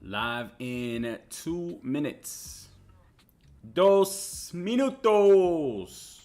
Live in 2 minutes. 2 minutos.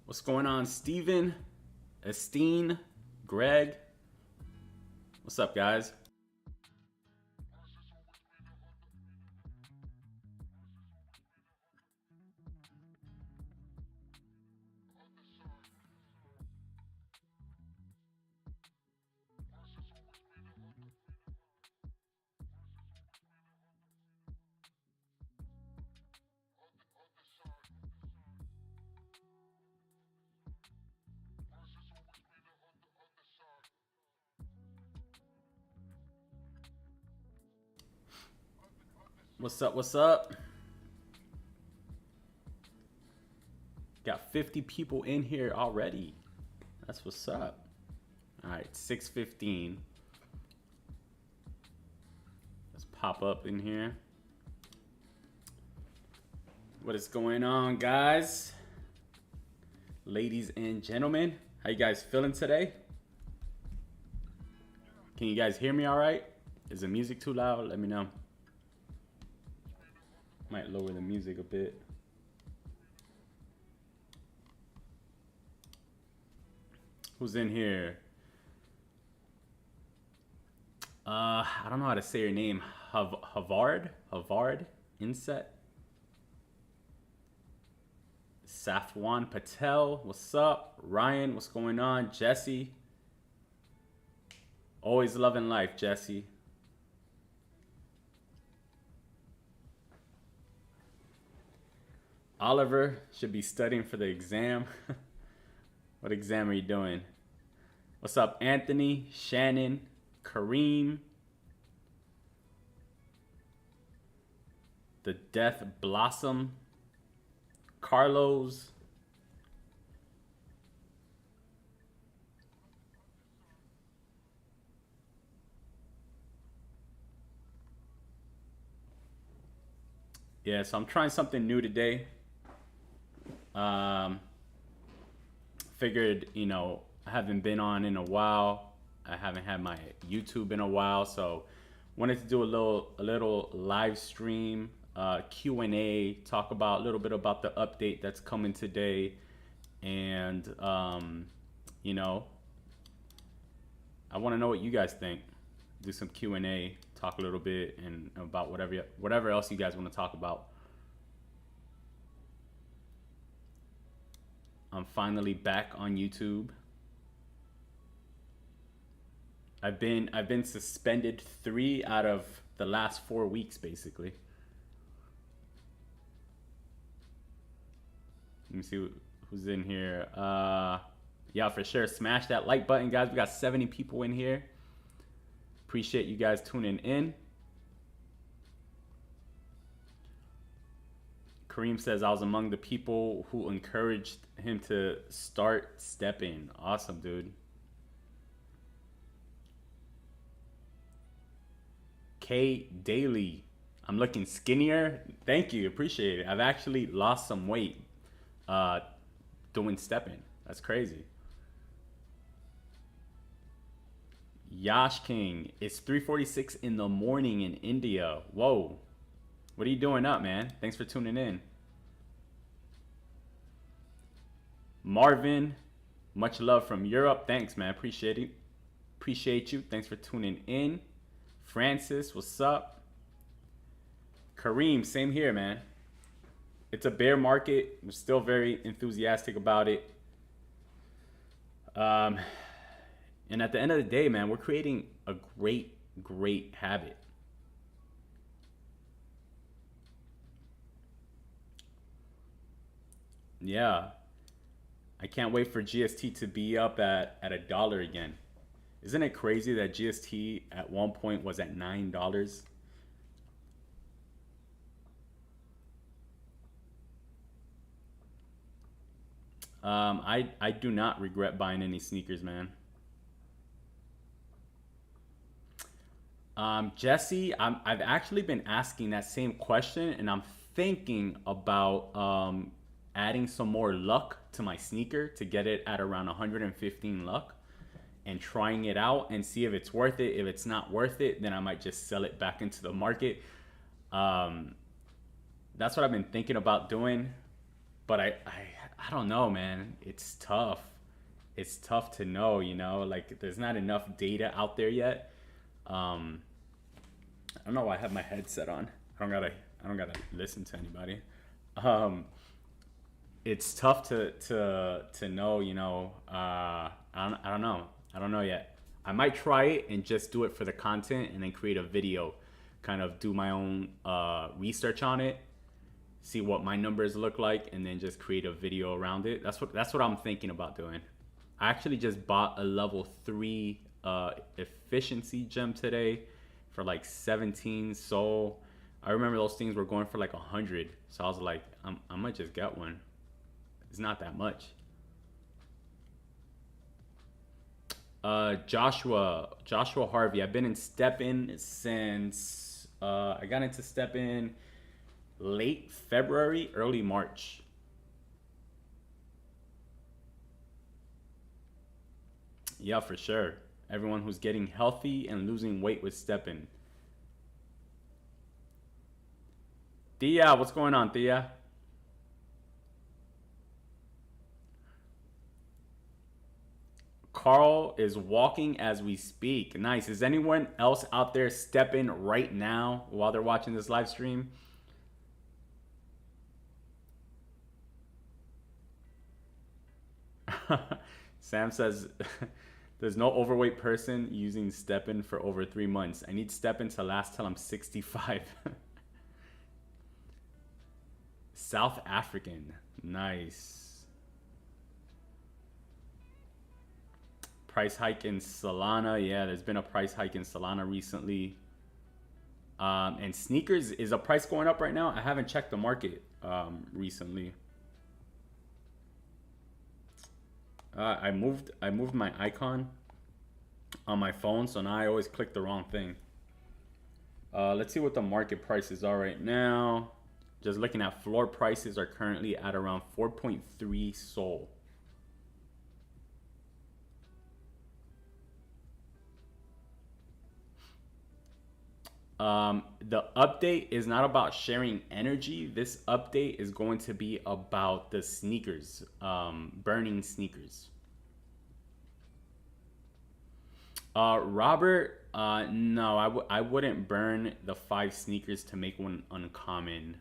What's going on, Steven, Estine, Greg? What's up, guys? What's up? What's up? Got 50 people in here already. That's what's up. All right, 6:15. Let's pop up in here. What is going on, guys? Ladies and gentlemen, how you guys feeling today? Can you guys hear me all right? Is the music too loud? Let me know. Might lower the music a bit. Who's in here? I don't know how to say your name. Havard Inset. Safwan Patel, what's up? Ryan, what's going on? Jesse. Always loving life, Jesse. Oliver should be studying for the exam. What exam are you doing? What's up, Anthony, Shannon, Kareem, the Death Blossom, Carlos, yeah, so I'm trying something new today. Figured, you know, I haven't been on in a while. I haven't had my YouTube in a while, so wanted to do a little live stream, Q&A, talk about a little bit about the update that's coming today, and you know, I want to know what you guys think. Do some Q&A, talk a little bit, and about whatever else you guys want to talk about. I'm finally back on YouTube. I've been suspended 3 out of the last 4 weeks, basically. Let me see who's in here. Yeah, for sure. Smash that like button, guys. We got 70 people in here. Appreciate you guys tuning in. Kareem says, I was among the people who encouraged him to start Steppen. Awesome, dude. K Daily, I'm looking skinnier. Thank you, appreciate it. I've actually lost some weight doing Steppen. That's crazy. Yash King, it's 3:46 in the morning in India. Whoa. What are you doing up, man? Thanks for tuning in. Marvin, much love from Europe. Thanks, man. Appreciate it. Appreciate you. Thanks for tuning in. Francis, what's up? Kareem, same here, man. It's a bear market. I'm still very enthusiastic about it. Um, and at the end of the day, man, we're creating a great habit. Yeah, I can't wait for GST to be up at $1 again. Isn't it crazy that GST at one point was at $9? I do not regret buying any sneakers, man. Jesse, I've actually been asking that same question, and I'm thinking about adding some more luck to my sneaker to get it at around 115 luck and trying it out and see if it's worth it. If it's not worth it, then I might just sell it back into the market. Um, that's what I've been thinking about doing, but I don't know, man. It's tough. It's tough to know, like there's not enough data out there yet. Um, I don't know why I have my headset on. I don't gotta listen to anybody. Um, it's tough to know, I don't know. I don't know yet. I might try it and just do it for the content and then create a video, kind of do my own research on it, see what my numbers look like, and then just create a video around it. That's what I'm thinking about doing. I actually just bought a level 3 efficiency gem today for like 17 soul. I remember those things were going for like 100, so I was like, I might just get one. It's not that much. Joshua Harvey. I've been in Steppen since I got into Steppen late February, early March. Yeah, for sure. Everyone who's getting healthy and losing weight with Steppen. Thea, what's going on, Thea? Carl is walking as we speak. Nice. Is anyone else out there stepping right now while they're watching this live stream? Sam says there's no overweight person using Steppen for over 3 months. I need Steppen to last till I'm 65. South African. Nice. Price hike in Solana. Yeah, there's been a price hike in Solana recently. And sneakers, is a price going up right now? I haven't checked the market recently. I moved my icon on my phone, so now I always click the wrong thing. Let's see what the market prices are right now. Just looking at floor prices are currently at around 4.3 Sol. The update is not about sharing energy. This update is going to be about the sneakers, burning sneakers. Robert, no, I wouldn't burn the 5 sneakers to make one uncommon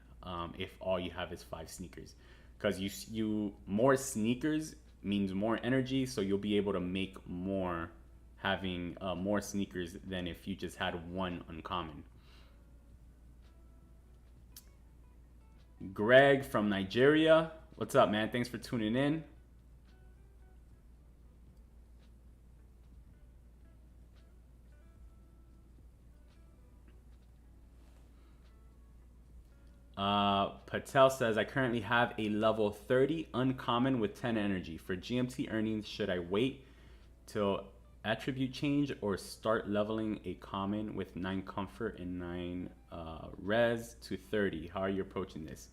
if all you have is 5 sneakers. Because you more sneakers means more energy, so you'll be able to make more having more sneakers than if you just had one uncommon. Greg from Nigeria, what's up, man? Thanks for tuning in. Patel says, I currently have a level 30 uncommon with 10 energy. For GMT earnings, should I wait till attribute change or start leveling a common with 9 comfort and 9 res to 30? How are you approaching this?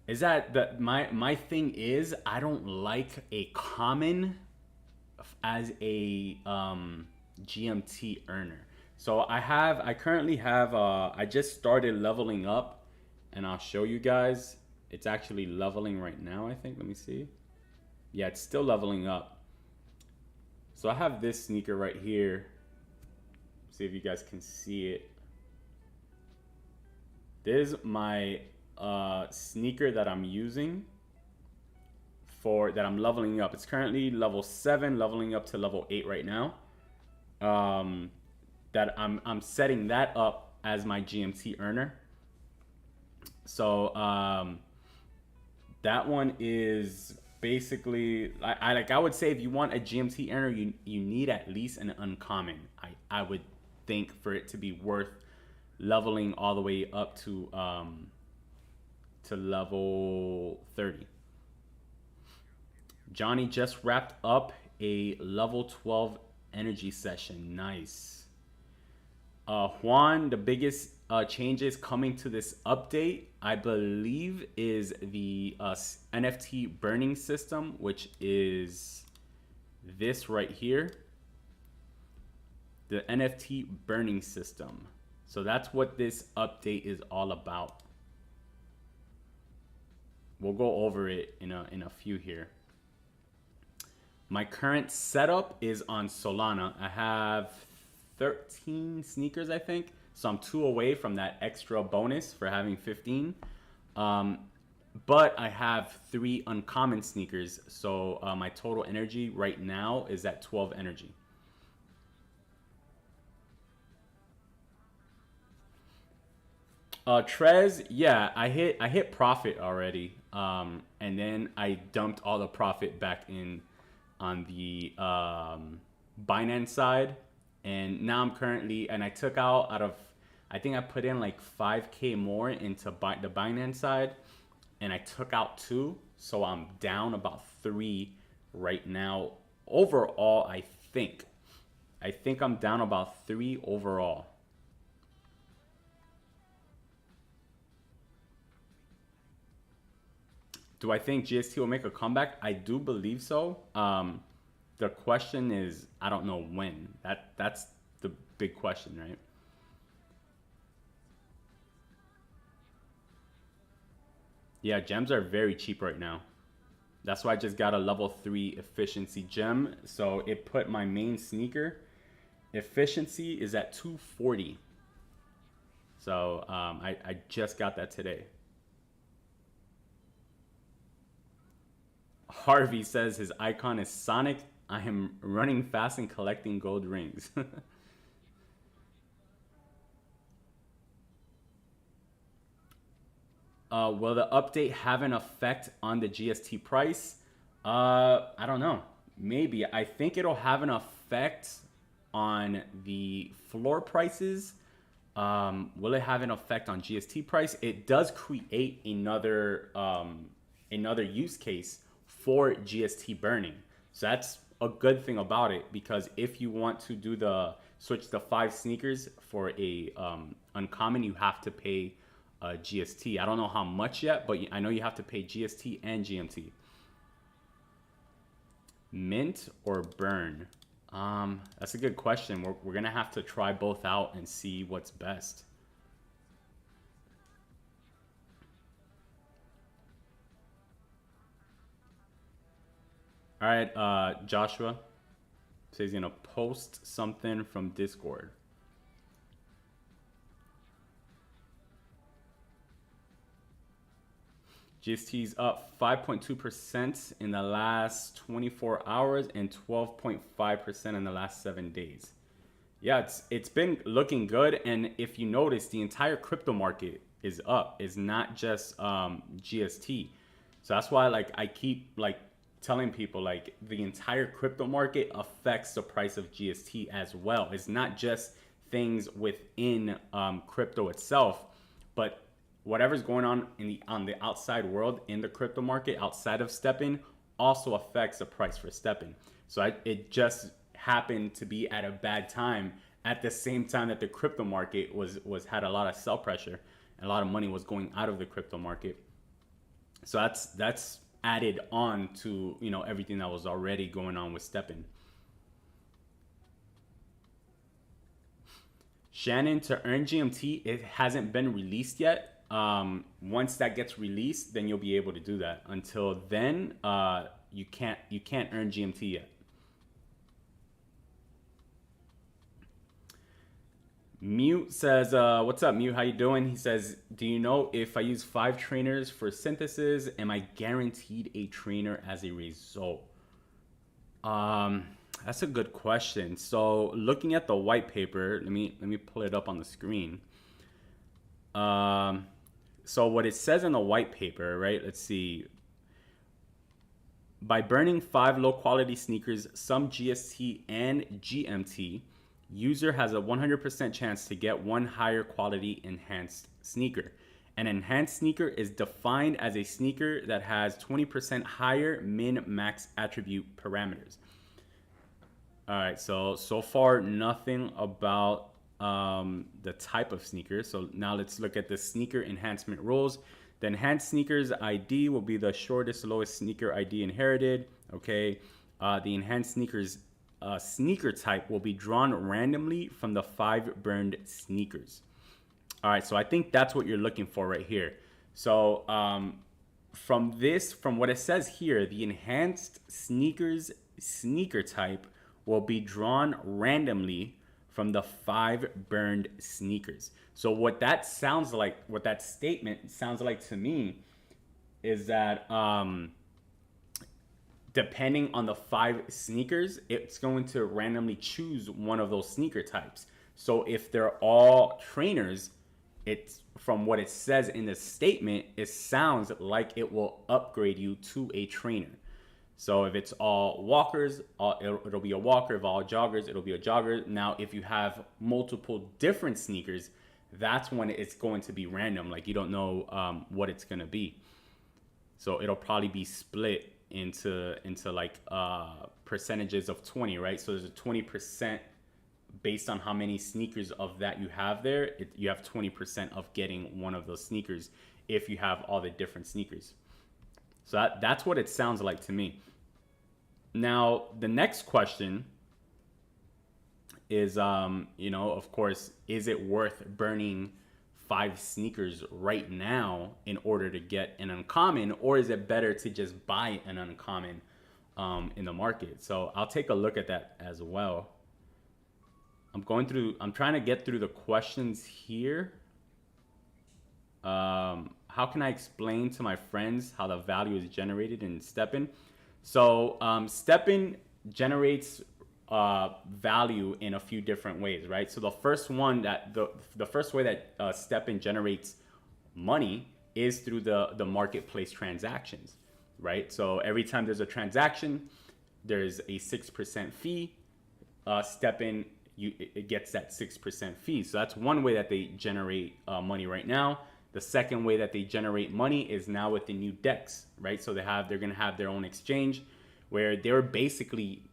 Is that my thing is I don't like a common as a GMT earner. So I currently have I just started leveling up, and I'll show you guys. It's actually leveling right now, I think. Let me see. Yeah, it's still leveling up. So I have this sneaker right here. See if you guys can see it. This is my sneaker that I'm using for that I'm leveling up. It's currently level 7, leveling up to level 8 right now. That I'm setting that up as my GMT earner. So that one is basically I would say if you want a GMT earner, you need at least an uncommon. I would think for it to be worth leveling all the way up to level 30. Johnny just wrapped up a level 12 energy session. Nice. Juan, the biggest changes coming to this update, I believe, is the NFT burning system, which is this right here. The NFT burning system. So that's what this update is all about. We'll go over it in a few here. My current setup is on Solana. I have 13 sneakers, I think. So I'm 2 away from that extra bonus for having 15. But I have 3 uncommon sneakers. So my total energy right now is at 12 energy. Trez, yeah, I hit profit already. And then I dumped all the profit back in on the Binance side. And now I'm currently, and I took out of, I think I put in like 5K more into the Binance side, and I took out 2. So I'm down about 3 right now. Overall, I think I'm down about 3 overall. Do I think GST will make a comeback? I do believe so. The question is, I don't know when. That's the big question, right? Yeah, gems are very cheap right now. That's why I just got a level 3 efficiency gem. So it put my main sneaker efficiency is at 240. So I just got that today. Harvey says his icon is Sonic. I am running fast and collecting gold rings. Will the update have an effect on the GST price? I don't know. Maybe. I think it'll have an effect on the floor prices. Will it have an effect on GST price? It does create another use case for GST burning. So that's a good thing about it, because if you want to do the switch the 5 sneakers for a uncommon, you have to pay GST. I don't know how much yet, but I know you have to pay GST and GMT. Mint or burn? That's a good question. We're gonna have to try both out and see what's best. All right, Joshua says he's gonna post something from Discord. GST's up 5.2% in the last 24 hours and 12.5% in the last 7 days. Yeah, it's been looking good, and if you notice, the entire crypto market is up. It's not just GST. So that's why I keep telling people the entire crypto market affects the price of GST as well. It's not just things within crypto itself, but whatever's going on on the outside world in the crypto market outside of Steppen also affects the price for Steppen. So it just happened to be at a bad time at the same time that the crypto market had a lot of sell pressure and a lot of money was going out of the crypto market. So that's added on to everything that was already going on with Steppen. Shannon, to earn GMT, it hasn't been released yet. Once that gets released, then you'll be able to do that. Until then, you can't earn GMT yet. Mute says, what's up, Mute? How you doing? He says, do you know if I use 5 trainers for synthesis, am I guaranteed a trainer as a result? That's a good question. So looking at the white paper, let me pull it up on the screen. So what it says in the white paper, right? Let's see. By burning 5 low quality sneakers, some GST and GMT, user has a 100% chance to get one higher quality enhanced sneaker. An enhanced sneaker is defined as a sneaker that has 20% higher min-max attribute parameters. All right, so far nothing about the type of sneaker. So now let's look at the sneaker enhancement rules. The enhanced sneakers ID will be the shortest, lowest sneaker ID inherited. Okay, the enhanced sneakers sneaker type will be drawn randomly from the 5 burned sneakers. All right, so I think that's what you're looking for right here. So from what it says here, the enhanced sneakers sneaker type will be drawn randomly from the 5 burned sneakers. So what that sounds like, what that statement sounds like to me, is that depending on the 5 sneakers, it's going to randomly choose one of those sneaker types. So if they're all trainers, it's, from what it says in the statement, it sounds like it will upgrade you to a trainer. So if it's all walkers, it'll be a walker. If all joggers, it'll be a jogger. Now, if you have multiple different sneakers, that's when it's going to be random. Like, you don't know what it's going to be. So it'll probably be split into like percentages of 20, right? So there's a 20% based on how many sneakers of that you have there. You have 20% of getting one of those sneakers if you have all the different sneakers. So that's what it sounds like to me. Now, the next question is, of course, is it worth burning 5 sneakers right now in order to get an uncommon, or is it better to just buy an uncommon in the market? So I'll take a look at that as well. I'm trying to get through the questions here. How can I explain to my friends how the value is generated in Steppen? So Steppen generates value in a few different ways, right? So the first way that Steppen generates money is through the marketplace transactions, right? So every time there's a transaction, there's a 6% fee. Steppen, it gets that 6% fee. So that's one way that they generate money right now. The second way that they generate money is now with the new DEX, right? So they're going to have their own exchange where they're basically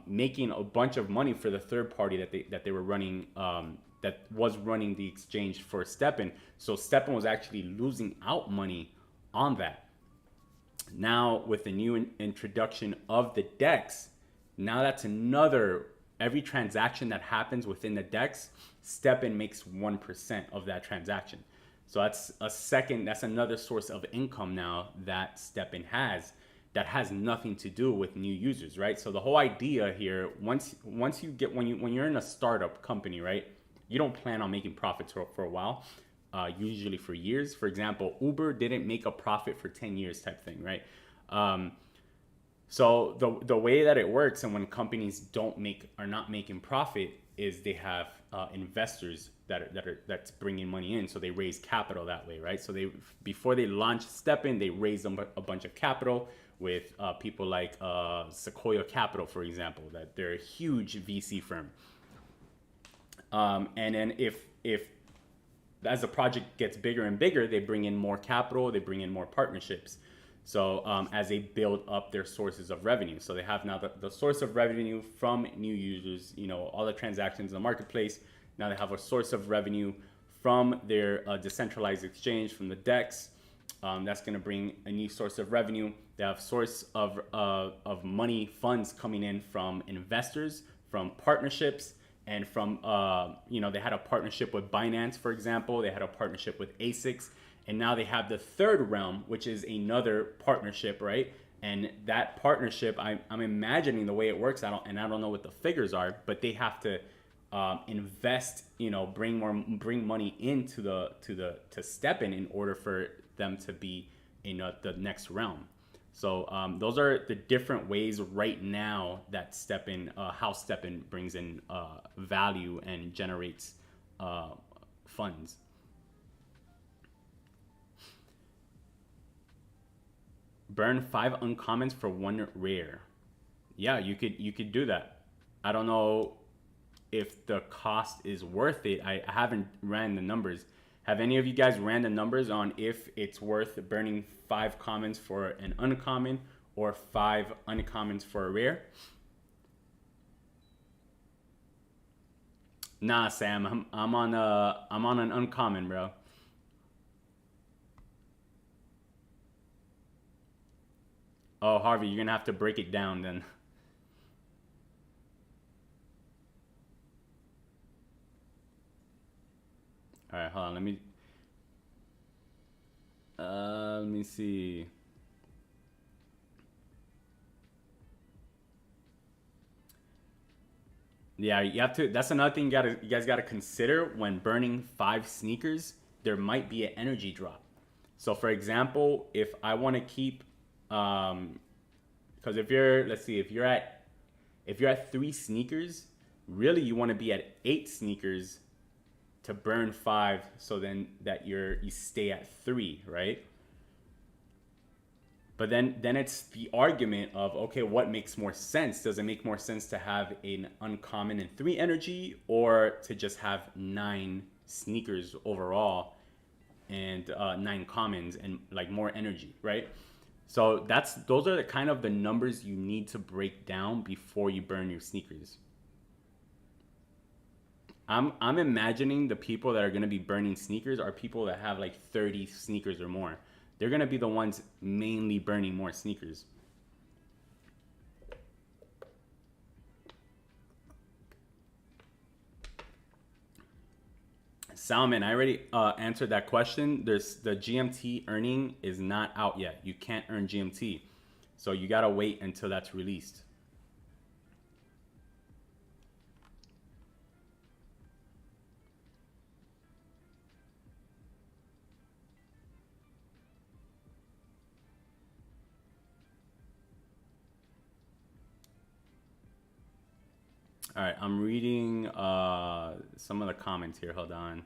making a bunch of money for the third party that they were running, that was running the exchange for Steppen. So Steppen was actually losing out money on that. Now with the new introduction of the DEX, now that's every transaction that happens within the DEX, Steppen makes 1% of that transaction. So that's another source of income now that Steppen has that has nothing to do with new users, right? So the whole idea here, when you're in a startup company, right, you don't plan on making profits for a while, usually for years. For example, Uber didn't make a profit for 10 years type thing, right? So the way that it works, and when companies are not making profit, is they have investors that's bringing money in, so they raise capital that way, right? So before they launch Steppen, they raise a bunch of capital with people like Sequoia Capital, for example, that they're a huge VC firm. And then if as the project gets bigger and bigger, they bring in more capital, they bring in more partnerships. So as they build up their sources of revenue. So they have now the source of revenue from new users, all the transactions in the marketplace. Now they have a source of revenue from their decentralized exchange, from the DEX. That's going to bring a new source of revenue. They have source of money, funds coming in from investors, from partnerships, and from, they had a partnership with Binance, for example. They had a partnership with ASICs. And now they have the third realm, which is another partnership, right? And that partnership, I'm imagining the way it works, I don't know what the figures are, but they have to invest, bring money into to Steppen in order for them to be in the next realm. So those are the different ways right now that Steppen, how Steppen brings in value and generates funds. Burn 5 uncommons for 1 rare. Yeah, you could do that. I don't know if the cost is worth it. I haven't ran the numbers. Have any of you guys ran the numbers on if it's worth burning 5 commons for an uncommon or 5 uncommons for a rare? Nah, Sam, I'm on an uncommon, bro. Oh, Harvey, you're gonna have to break it down then. All right, hold on. Let me see. Yeah, you have to. That's another thing you guys gotta consider when burning 5 sneakers. There might be an energy drop. So, for example, if I want to keep, because if you're, let's see, if you're at 3 sneakers, really you want to be at 8 sneakers to burn 5, so then that you stay at 3, right? But then it's the argument of, okay, what makes more sense? Does it make more sense to have an uncommon and 3 energy, or to just have 9 sneakers overall and 9 commons and like more energy, right? So those are the kind of the numbers you need to break down before you burn your sneakers. I'm imagining the people that are going to be burning sneakers are people that have like 30 sneakers or more. They're going to be the ones mainly burning more sneakers. Salman, I already answered that question. The GMT earning is not out yet. You can't earn GMT. So you got to wait until that's released. All right, I'm reading some of the comments here. Hold on.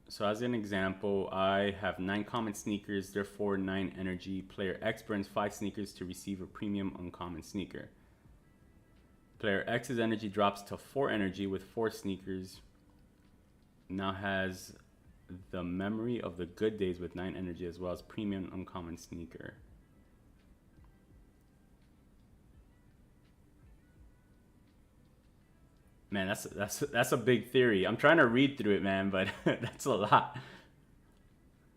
So as an example, I have 9 common sneakers, therefore 9 energy. Player X burns 5 sneakers to receive a premium uncommon sneaker. Player X's energy drops to 4 energy with 4 sneakers. Now has the memory of the good days with 9 energy as well as premium uncommon sneaker. Man, that's a big theory. I'm trying to read through it, man, but that's a lot.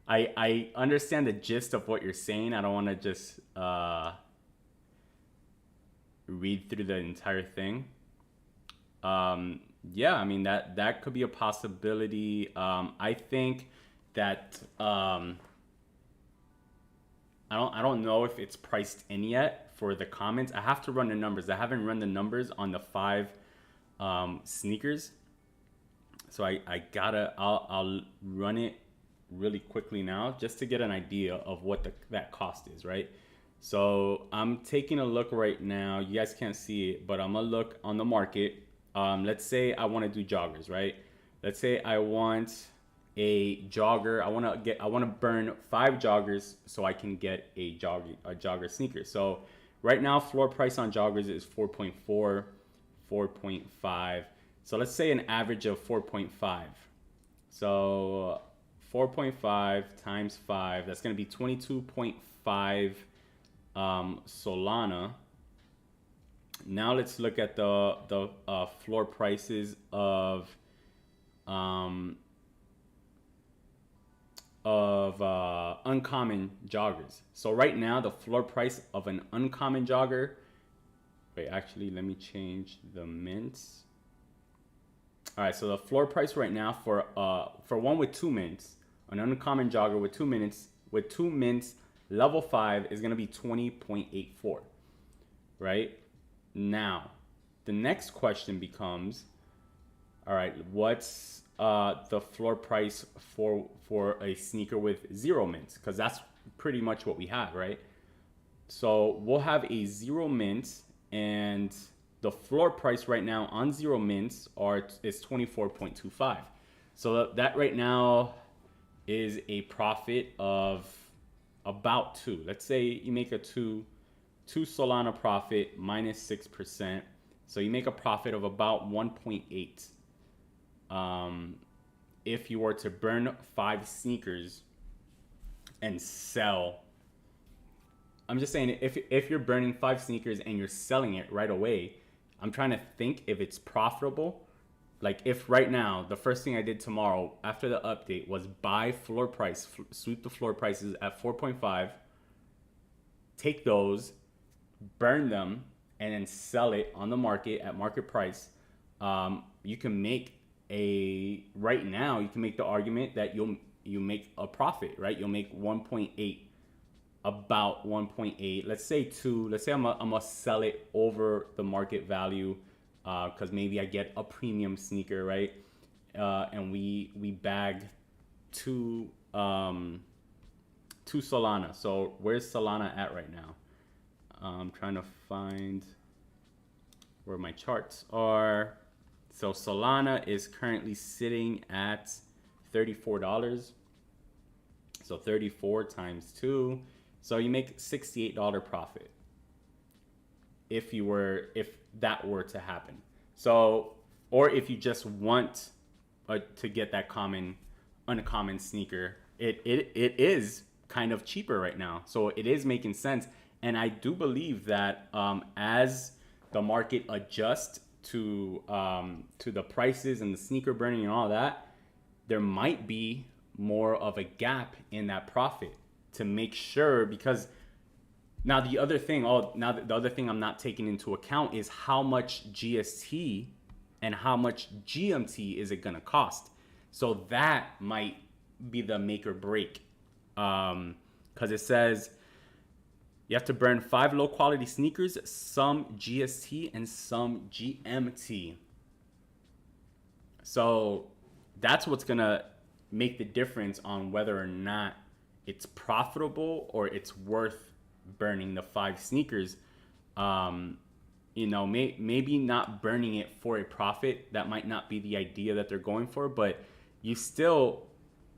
I understand the gist of what you're saying. I don't want to just read through the entire thing. Yeah, I mean that could be a possibility. I think that I don't know if it's priced in yet for the comments. I have to run the numbers. I haven't run the numbers on the 5 sneakers, so I'll run it really quickly now just to get an idea of what that cost is, right? So I'm taking a look right now. You guys can't see it, but I'm gonna look on the market. Let's say I want to do joggers, right? Let's say I want a jogger. I want to burn 5 joggers so I can get a jogger sneaker. So right now floor price on joggers is 4.4, 4.5. So let's say an average of 4.5. So 4.5 times 5, that's going to be 22.5 Solana. Now let's look at the floor prices of uncommon joggers. So right now the floor price of an uncommon jogger, wait, actually let me change the mints. All right, so the floor price right now for one with 2 mints, an uncommon jogger with 2 mints, level 5 is gonna be 20.84. Right now, the next question becomes, all right, what's the floor price for a sneaker with 0 mints? Because that's pretty much what we have, right? So we'll have a 0 mint, and the floor price right now on 0 mints is 24.25. So that right now is a profit of about 2. Let's say you make a 2 Solana profit minus 6%. So you make a profit of about 1.8. If you were to burn 5 sneakers and sell, I'm just saying, if you're burning 5 sneakers and you're selling it right away, I'm trying to think if it's profitable. Like if right now, the first thing I did tomorrow after the update was buy floor price, sweep the floor prices at 4.5, take those, burn them, and then sell it on the market at market price. You can make right now, you can make the argument that you make a profit, right? You'll make 1.8, about 1.8. Let's say 2. Let's say I'm gonna sell it over the market value, because maybe I get a premium sneaker, right? And we bag 2 Solana. So where's Solana at right now? I'm trying to find where my charts are. So Solana is currently sitting at $34. So 34 times 2. So you make $68 profit if that were to happen. So, or if you just want to get that uncommon sneaker, it is kind of cheaper right now. So it is making sense. And I do believe that as the market adjusts to the prices and the sneaker burning and all that, there might be more of a gap in that profit to make sure, because now the other thing I'm not taking into account is how much GST and how much GMT is it gonna cost. So that might be the make or break, because it says you have to burn 5 low quality sneakers, some GST and some GMT. So that's what's gonna make the difference on whether or not it's profitable or it's worth burning the 5 sneakers. Maybe not burning it for a profit. That might not be the idea that they're going for, but you still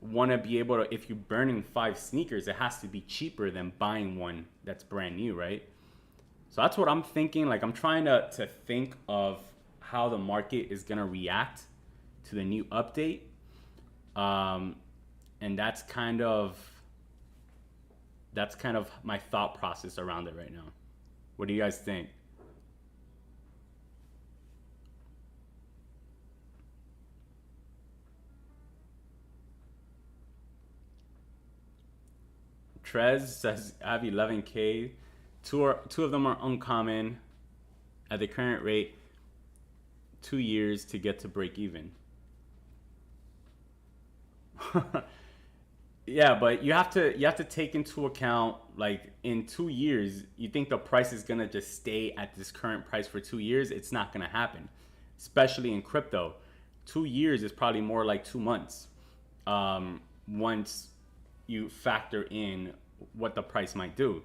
want to be able to, if you're burning 5 sneakers, it has to be cheaper than buying one that's brand new, right? So that's what I'm thinking. Like I'm trying to think of how the market is going to react to the new update. And that's kind of my thought process around it right now. What do you guys think? Trez says I have 11K. Two of them are uncommon. At the current rate, 2 years to get to break even. Yeah, but you have to take into account, like in 2 years, you think the price is gonna just stay at this current price for 2 years? It's not gonna happen, especially in crypto. 2 years is probably more like 2 months. Once you factor in what the price might do.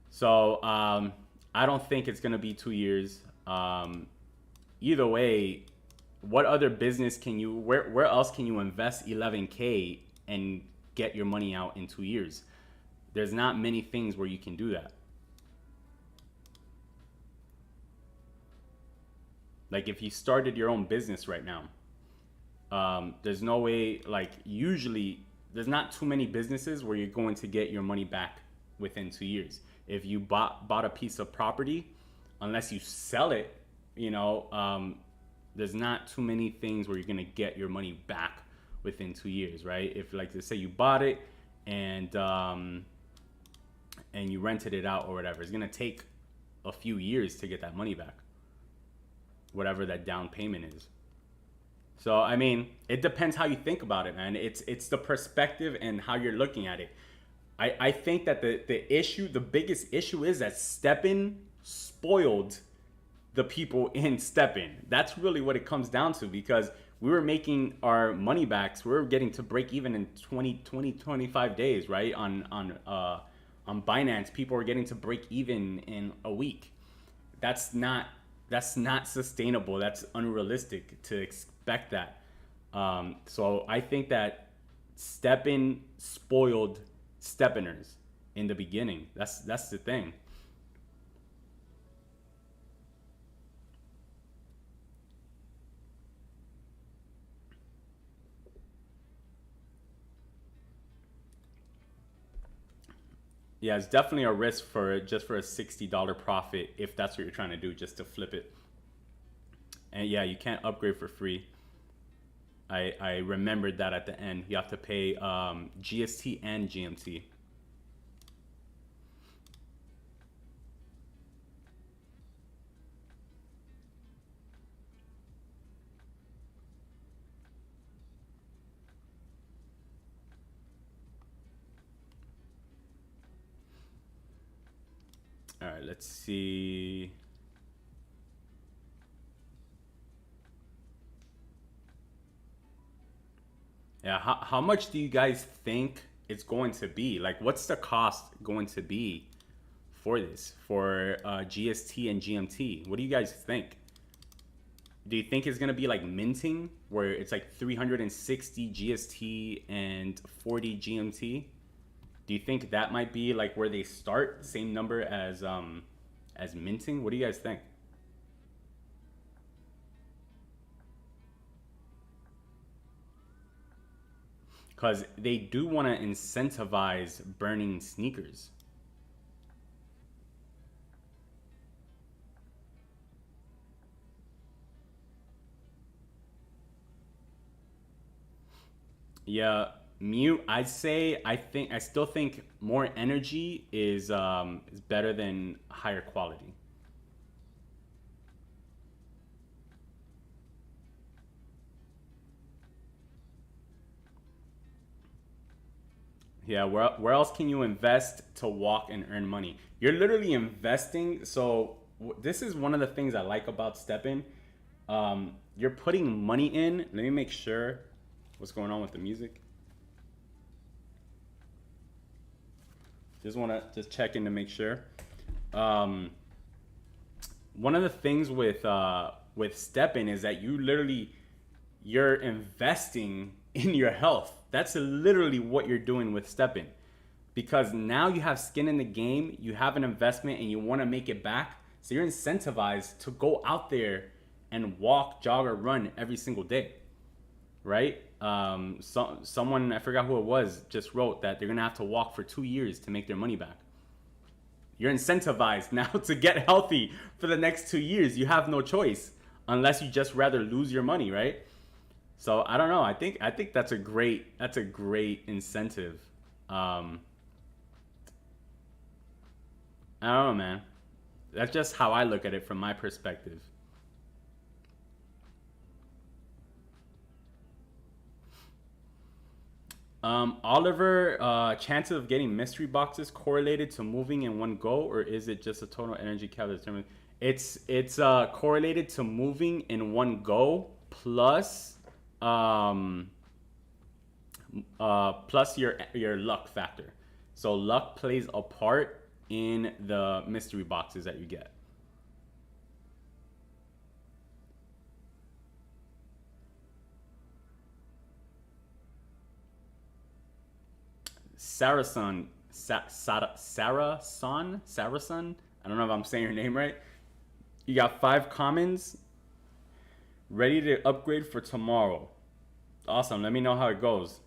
So I don't think it's gonna be 2 years. Either way, what other business can you, where else can you invest 11K and get your money out in 2 years? There's not many things where you can do that. Like if you started your own business right now, there's no way, like usually there's not too many businesses where you're going to get your money back within 2 years. If you bought a piece of property, unless you sell it, there's not too many things where you're gonna get your money back within 2 years, right? If, like, let's say you bought it and you rented it out or whatever, it's gonna take a few years to get that money back, whatever that down payment is. So I mean, it depends how you think about it, man. It's the perspective and how you're looking at it. I think that the biggest issue is that Steppen spoiled the people in Steppen. That's really what it comes down to, because we were making our money backs. We were getting to break even in 25 days, right? On Binance, people were getting to break even in a week. That's not sustainable. That's unrealistic to expect that. So I think that Steppen spoiled Steppeners in the beginning. That's the thing. Yeah, it's definitely a risk for just for a $60 profit if that's what you're trying to do, just to flip it. And yeah, you can't upgrade for free. I remembered that at the end. You have to pay GST and GMT. All right, let's see. Yeah, how much do you guys think it's going to be? Like, what's the cost going to be for this, for GST and GMT? What do you guys think? Do you think it's going to be like minting, where it's like 360 GST and 40 GMT? Do you think that might be like where they start, same number as minting? What do you guys think? Because they do want to incentivize burning sneakers. Yeah, mute. I still think more energy is better than higher quality. Yeah, where else can you invest to walk and earn money? You're literally investing. So this is one of the things I like about Steppen. You're putting money in. Let me make sure what's going on with the music. Just want to just check in to make sure. Um, One of the things with Steppen is that you're investing in your health. That's literally what you're doing with Steppen, because now you have skin in the game, you have an investment, and you want to make it back. So you're incentivized to go out there and walk, jog, or run every single day, right? Someone, I forgot who it was, just wrote that they're gonna have to walk for 2 years to make their money back. You're incentivized now to get healthy for the next 2 years. You have no choice unless you just rather lose your money, right? So I don't know. I think that's a great incentive. Um, I don't know, man. That's just how I look at it from my perspective. Oliver, chances of getting mystery boxes correlated to moving in one go, or is it just a total energy cap determined? It's correlated to moving in one go plus um plus your luck factor. So luck plays a part in the mystery boxes that you get. Sarason, Sarason. I don't know if I'm saying your name right. You got 5 commons ready to upgrade for tomorrow. Awesome. Let me know how it goes.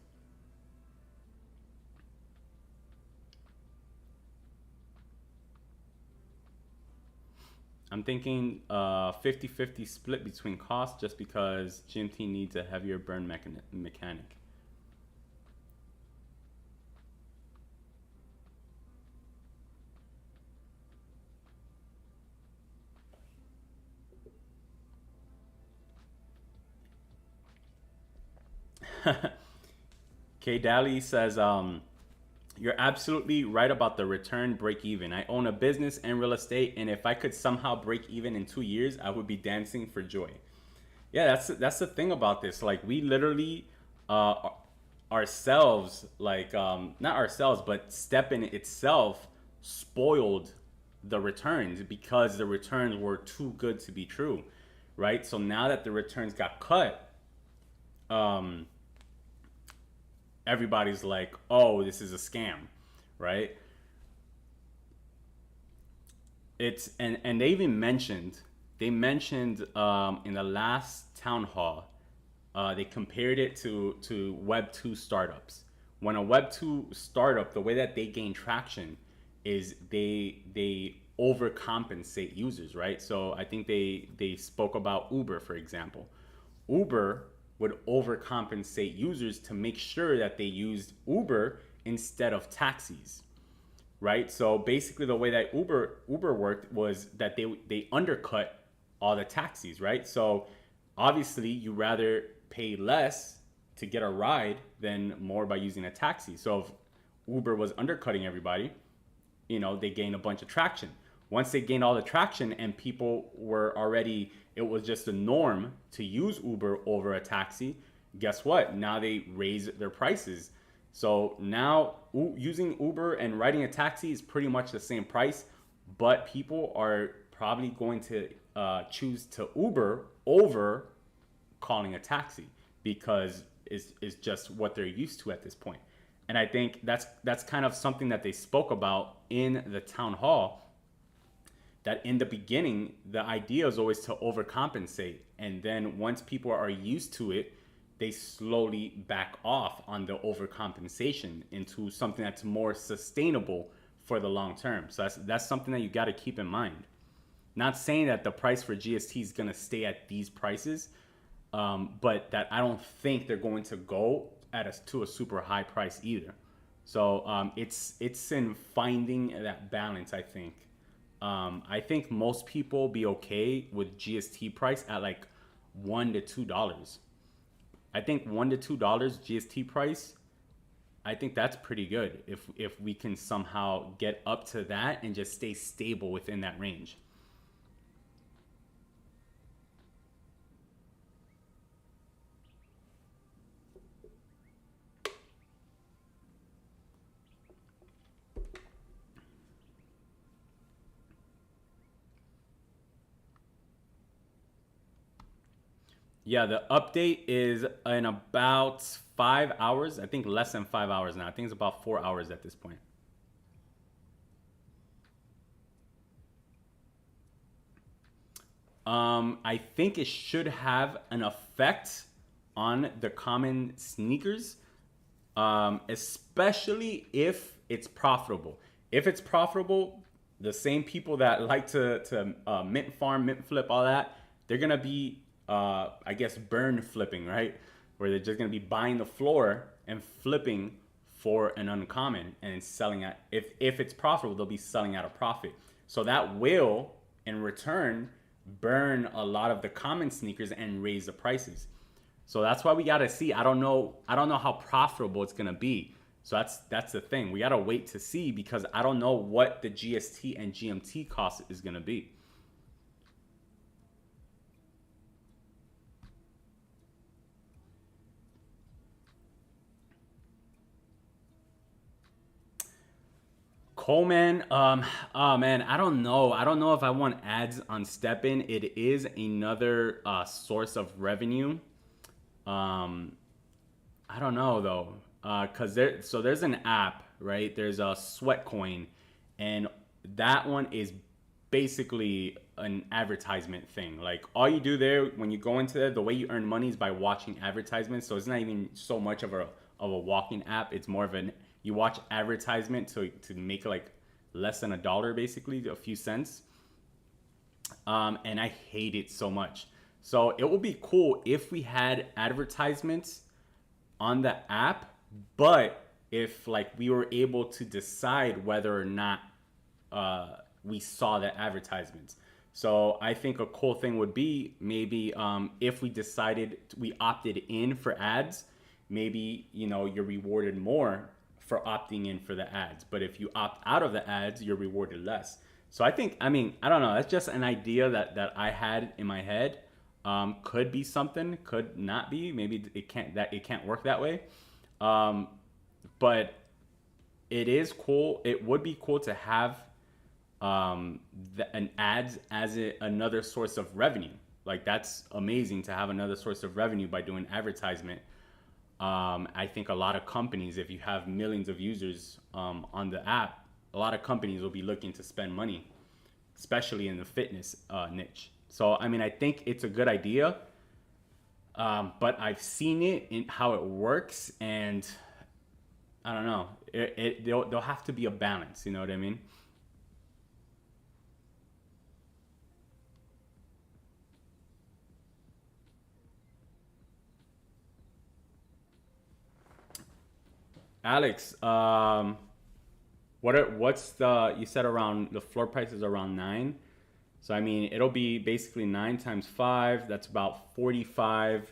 I'm thinking 50-50 split between costs, just because GMT needs a heavier burn mechanic. K Daly says, you're absolutely right about the return break even. I own a business and real estate, and if I could somehow break even in 2 years, I would be dancing for joy. Yeah, that's the thing about this. Like we literally, ourselves, like not ourselves, but Steppen itself spoiled the returns because the returns were too good to be true, right? So now that the returns got cut, um, everybody's like, oh, this is a scam, right? It's and they even mentioned in the last town hall, they compared it to Web 2 startups. When a Web 2 startup, the way that they gain traction is they overcompensate users, right? So I think they spoke about Uber, for example. Uber would overcompensate users to make sure that they used Uber instead of taxis, right? So basically, the way that Uber worked was that they undercut all the taxis, right? So obviously, you rather pay less to get a ride than more by using a taxi. So if Uber was undercutting everybody, they gained a bunch of traction. Once they gained all the traction and people were already, it was just a norm to use Uber over a taxi. Guess what? Now they raise their prices. So now using Uber and riding a taxi is pretty much the same price, but people are probably going to choose to Uber over calling a taxi because is just what they're used to at this point. And I think that's kind of something that they spoke about in the town hall, that in the beginning, the idea is always to overcompensate. And then once people are used to it, they slowly back off on the overcompensation into something that's more sustainable for the long term. So that's something that you got to keep in mind. Not saying that the price for GST is going to stay at these prices, but that I don't think they're going to go to a super high price either. So it's in finding that balance, I think. I think most people be okay with GST price at like $1 to $2. I think $1 to $2 GST price, I think that's pretty good if we can somehow get up to that and just stay stable within that range. Yeah, the update is in about 5 hours. I think less than 5 hours now. I think it's about 4 hours at this point. I think it should have an effect on the common sneakers, especially if it's profitable. If it's profitable, the same people that like to mint farm, mint flip, all that, they're gonna be, I guess, burn flipping, right? Where they're just gonna be buying the floor and flipping for an uncommon and selling at, if it's profitable, they'll be selling at a profit. So that will, in return, burn a lot of the common sneakers and raise the prices. So that's why we gotta see. I don't know how profitable it's gonna be. So that's the thing. We gotta wait to see because I don't know what the GST and GMT cost is gonna be. Coleman, oh man, I don't know. I don't know if I want ads on Steppen. It is another source of revenue. I don't know though, cause there's an app, right? There's a Sweat Coin, and that one is basically an advertisement thing. Like all you do there when you go into there, the way you earn money is by watching advertisements. So it's not even so much of a walking app. It's more of an, you watch advertisement to make like less than $1, basically a few cents. And I hate it so much. So it would be cool if we had advertisements on the app, but if like we were able to decide whether or not we saw the advertisements. So I think a cool thing would be maybe if we decided we opted in for ads, maybe, you know, you're rewarded more for opting in for the ads. But if you opt out of the ads, you're rewarded less. So I think, I mean, I don't know. That's just an idea that I had in my head. Could be something, could not be. Maybe it can't work that way. But it is cool. It would be cool to have an ads as another source of revenue. Like, that's amazing to have another source of revenue by doing advertisement. I think a lot of companies, if you have millions of users on the app, a lot of companies will be looking to spend money, especially in the fitness niche. So, I mean, I think it's a good idea, but I've seen it in how it works, and I don't know. There'll have to be a balance. You know what I mean? Alex, what's the, you said around, the floor price is around 9. So I mean, it'll be basically 9 times 5. That's about 45.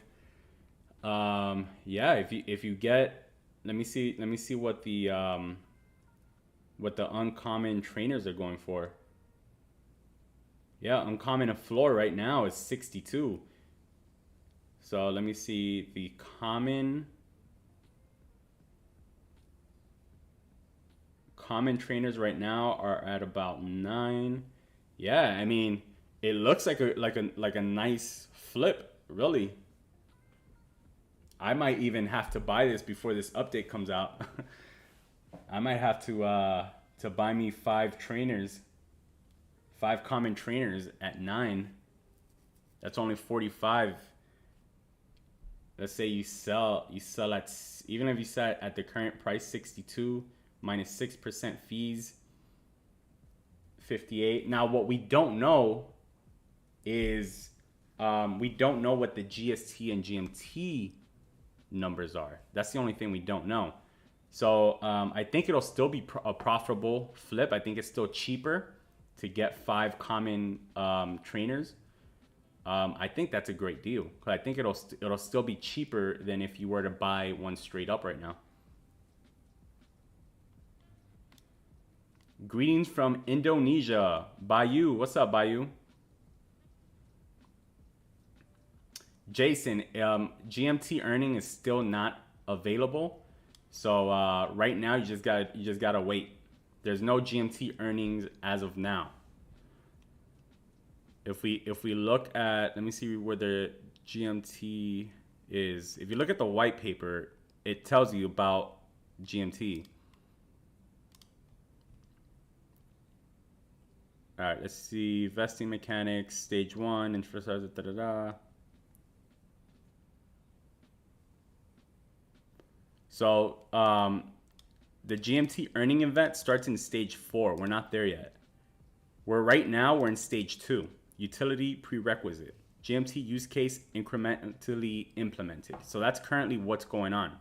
Yeah, if you get, let me see what the uncommon trainers are going for. Yeah, uncommon floor right now is 62. So let me see the common trainers right now are at about 9. Yeah, I mean, it looks like a nice flip, really. I might even have to buy this before this update comes out. I might have to buy me 5 trainers, 5 common trainers at 9. That's only 45. Let's say you sell at, even if you sell at the current price, 62 minus 6% fees, 58. Now, what we don't know is we don't know what the GST and GMT numbers are. That's the only thing we don't know. So I think it'll still be a profitable flip. I think it's still cheaper to get 5 common trainers. I think that's a great deal. I think it'll still be cheaper than if you were to buy one straight up right now. Greetings from Indonesia. Bayu, what's up, Bayu? Jason, GMT earning is still not available. So right now you just gotta wait. There's no GMT earnings as of now. If we look at, let me see where the GMT is. If you look at the white paper, it tells you about GMT. All right, let's see. Vesting mechanics, stage 1, infrastructure, So the GMT earning event starts in stage 4. We're not there yet. Right now we're in stage 2. Utility prerequisite. GMT use case incrementally implemented. So that's currently what's going on.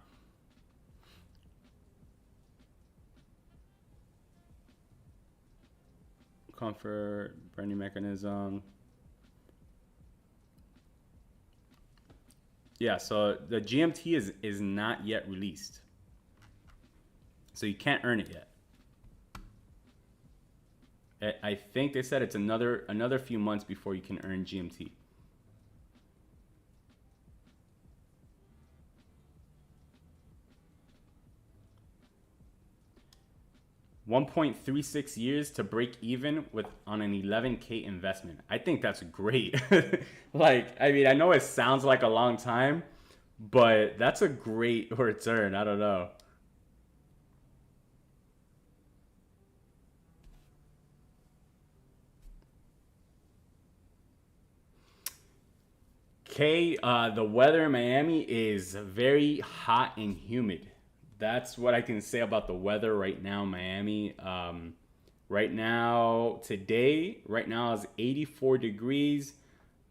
Comfort, brand new mechanism. Yeah, so the GMT is not yet released. So you can't earn it yet. I think they said it's another few months before you can earn GMT. 1.36 years to break even on an 11K investment. I think that's great. Like, I mean, I know it sounds like a long time, but that's a great return. I don't know. The weather in Miami is very hot and humid. That's what I can say about the weather right now in Miami. Right now is 84 degrees,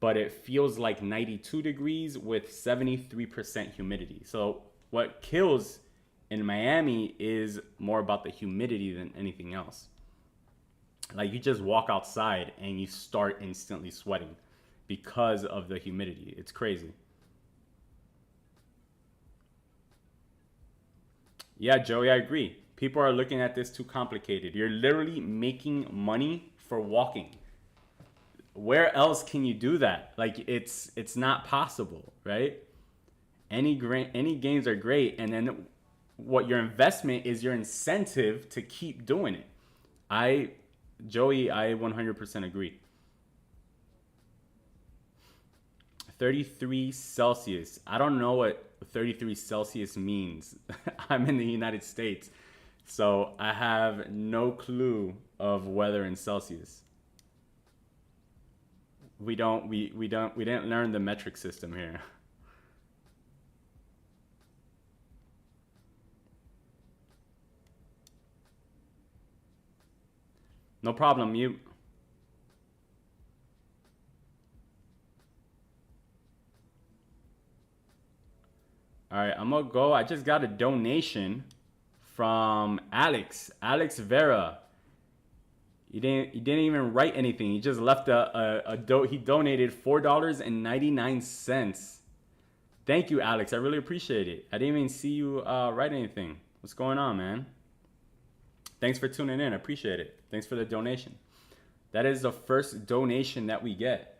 but it feels like 92 degrees with 73% humidity. So what kills in Miami is more about the humidity than anything else. Like, you just walk outside and you start instantly sweating because of the humidity. It's crazy. Yeah, Joey, I agree. People are looking at this too complicated. You're literally making money for walking. Where else can you do that? Like it's not possible, right? Any gains are great, and then what your investment is your incentive to keep doing it. I Joey, I 100% agree. 33 Celsius. I don't know what 33 Celsius means. I'm in the United States, so I have no clue of weather in Celsius. We didn't learn the metric system here. No problem, mute. All right, I'm gonna go. I just got a donation from Alex Vera. He didn't even write anything. He just left he donated $4.99. Thank you, Alex. I really appreciate it. I didn't even see you write anything. What's going on, man? Thanks for tuning in. I appreciate it. Thanks for the donation. That is the first donation that we get.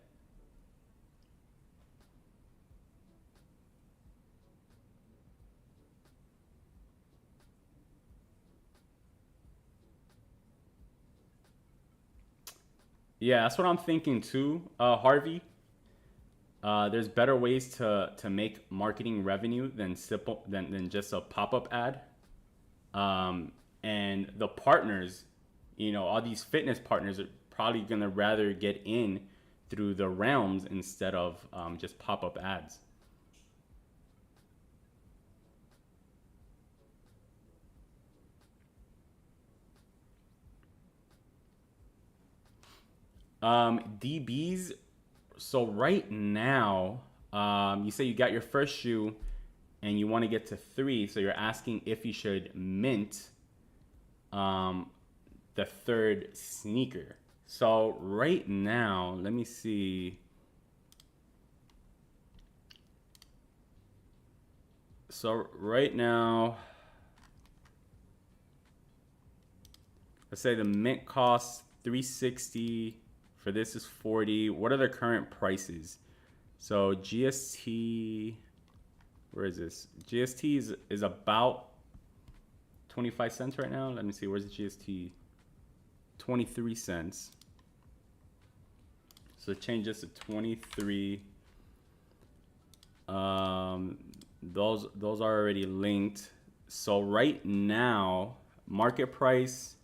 Yeah, that's what I'm thinking too, Harvey. There's better ways to make marketing revenue than simple than just a pop-up ad. And the partners, all these fitness partners are probably gonna rather get in through the realms instead of just pop-up ads. DBs. So right now, you say you got your first shoe and you want to get to 3. So you're asking if you should mint the third sneaker. So right now, let me see. So right now, let's say the mint costs $360. For this is $40. What are the current prices? So GST, where is this? GST is about 25 cents right now. Let me see, where's the GST? 23 cents. So change this to 23. Those are already linked. So right now, market price.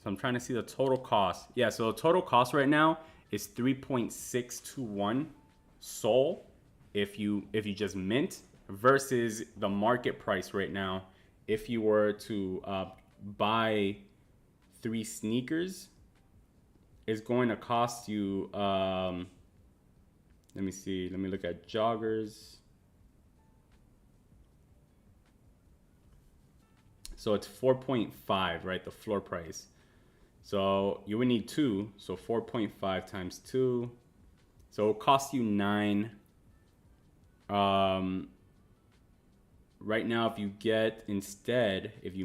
So I'm trying to see the total cost. Yeah, so the total cost right now is 3.621 SOL if you just mint, versus the market price right now. If you were to buy 3 sneakers, it's going to cost you. Let me see. Let me look at joggers. So it's 4.5, right? The floor price. So you would need 2. So 4.5 times 2. So it'll cost you 9. Right now, if you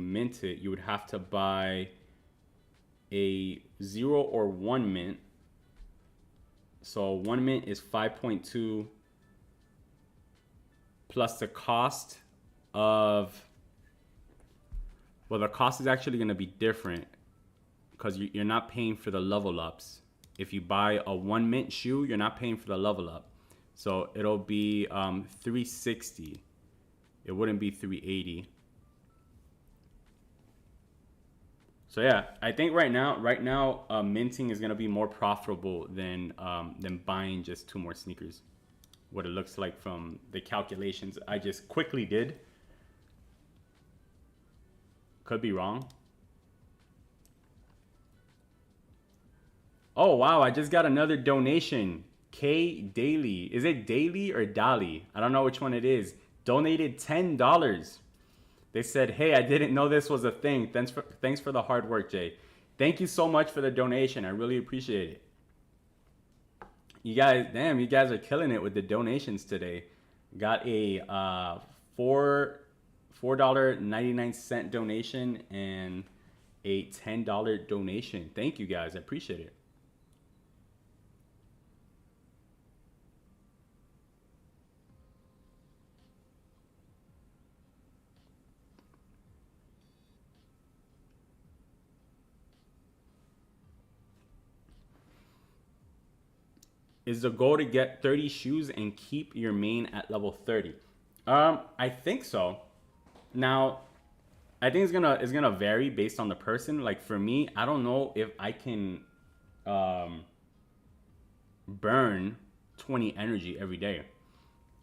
mint it, you would have to buy a 0 or 1 mint. So 1 mint is 5.2 plus the cost of, well, the cost is actually going to be different because you're not paying for the level ups. If you buy a 1 mint shoe, you're not paying for the level up. So it'll be 360. It wouldn't be 380. So yeah, I think right now, minting is gonna be more profitable than buying just 2 more sneakers. What it looks like from the calculations I just quickly did. Could be wrong. Oh wow, I just got another donation. K Daily. Is it Daily or Dali? I don't know which one it is. Donated $10. They said, hey, I didn't know this was a thing. Thanks for the hard work, Jay. Thank you so much for the donation. I really appreciate it. damn, you guys are killing it with the donations today. Got a $4.99 donation and a $10 donation. Thank you guys, I appreciate it. Is the goal to get 30 shoes and keep your main at level 30? I think so. Now, I think it's gonna vary based on the person. Like for me, I don't know if I can burn 20 energy every day.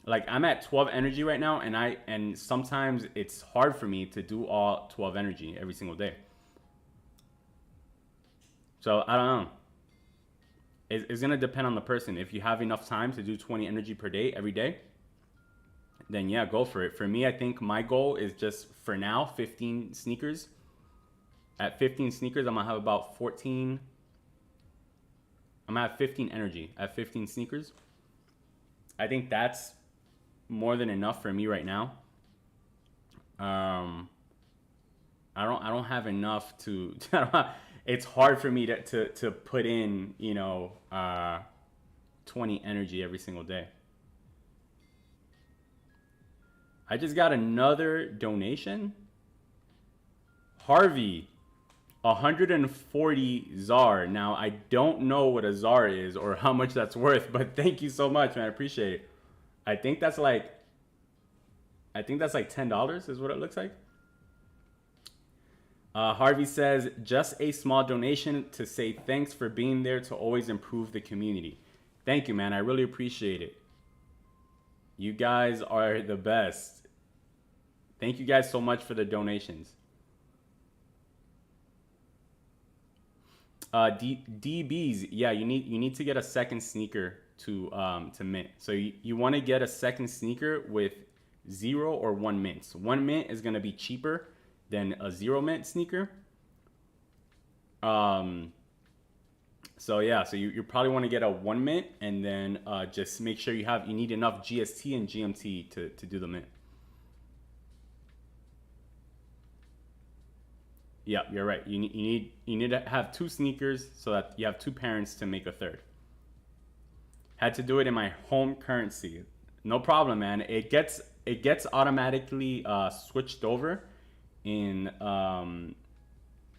Like I'm at 12 energy right now, and sometimes it's hard for me to do all 12 energy every single day. So I don't know. It's gonna depend on the person. If you have enough time to do 20 energy per day every day, then yeah, go for it. For me, I think my goal is just for now 15 sneakers. At 15 sneakers, I'm gonna have about 14. I'm gonna have 15 energy at 15 sneakers. I think that's more than enough for me right now. I don't have enough to. It's hard for me to put in 20 energy every single day. I just got another donation. Harvey, 140 ZAR. Now I don't know what a ZAR is or how much that's worth, but thank you so much, man. I appreciate it. I think that's like $10 is what it looks like. Harvey says, just a small donation to say thanks for being there to always improve the community. Thank you, man. I really appreciate it. You guys are the best. Thank you guys so much for the donations. DBs, yeah, you need to get a second sneaker to mint. So you want to get a second sneaker with 0 or 1 mint. So 1 mint is going to be cheaper than a 0 mint sneaker. So yeah, so you probably want to get a 1 mint, and then just make sure you need enough GST and GMT to do the mint. Yeah, you're right. You need to have 2 sneakers so that you have 2 parents to make a third. Had to do it in my home currency. No problem, man. It gets automatically switched over in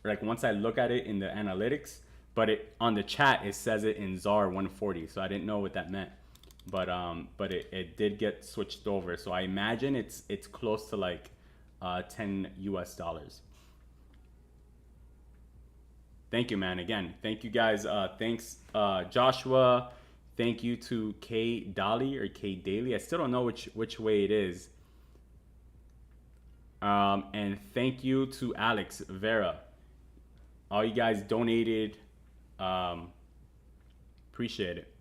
like once I look at it in the analytics, but on the chat it says it in ZAR 140, so I didn't know what that meant, but it did get switched over, so I imagine it's close to like $10 US. Thank you, man. Again, thank you guys. Thanks Joshua. Thank you to K Dolly or K Daily. I still don't know which way it is. And thank you to Alex Vera. All you guys donated. Appreciate it.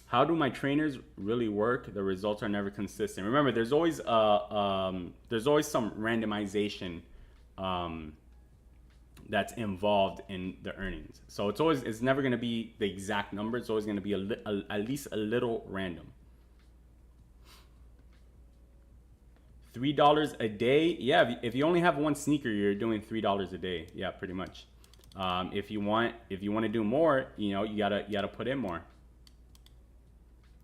How do my trainers really work? The results are never consistent. Remember, there's always some randomization that's involved in the earnings. So it's never going to be the exact number. It's always going to be at least a little random. $3 a day. Yeah, if you only have 1 sneaker, you're doing $3 a day. Yeah, pretty much. If you want to do more, you gotta put in more.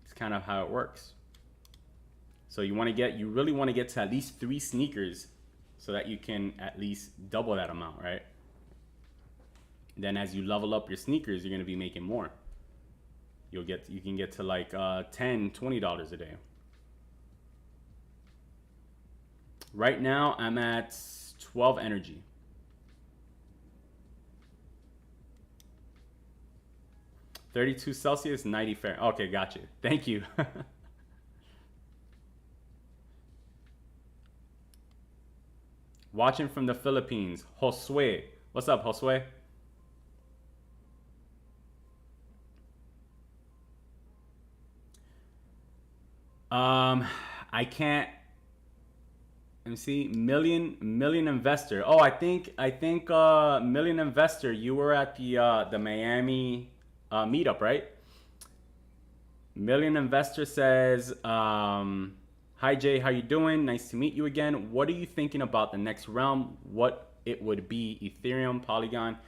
It's kind of how it works. So you really want to get to at least 3 sneakers so that you can at least double that amount, right? Then as you level up your sneakers, you're going to be making more. You can get to like $10, $20 a day. Right now I'm at 12 energy. $32 Celsius, 90 Fahrenheit. Okay, got you. Thank you. Watching from the Philippines, Josue. What's up, Josue? I can't. me see. Million investor. Oh, I think million investor. You were at the Miami meetup, right? Million investor says, "Hi Jay, how you doing? Nice to meet you again. What are you thinking about the next realm? What it would be? Ethereum, Polygon?"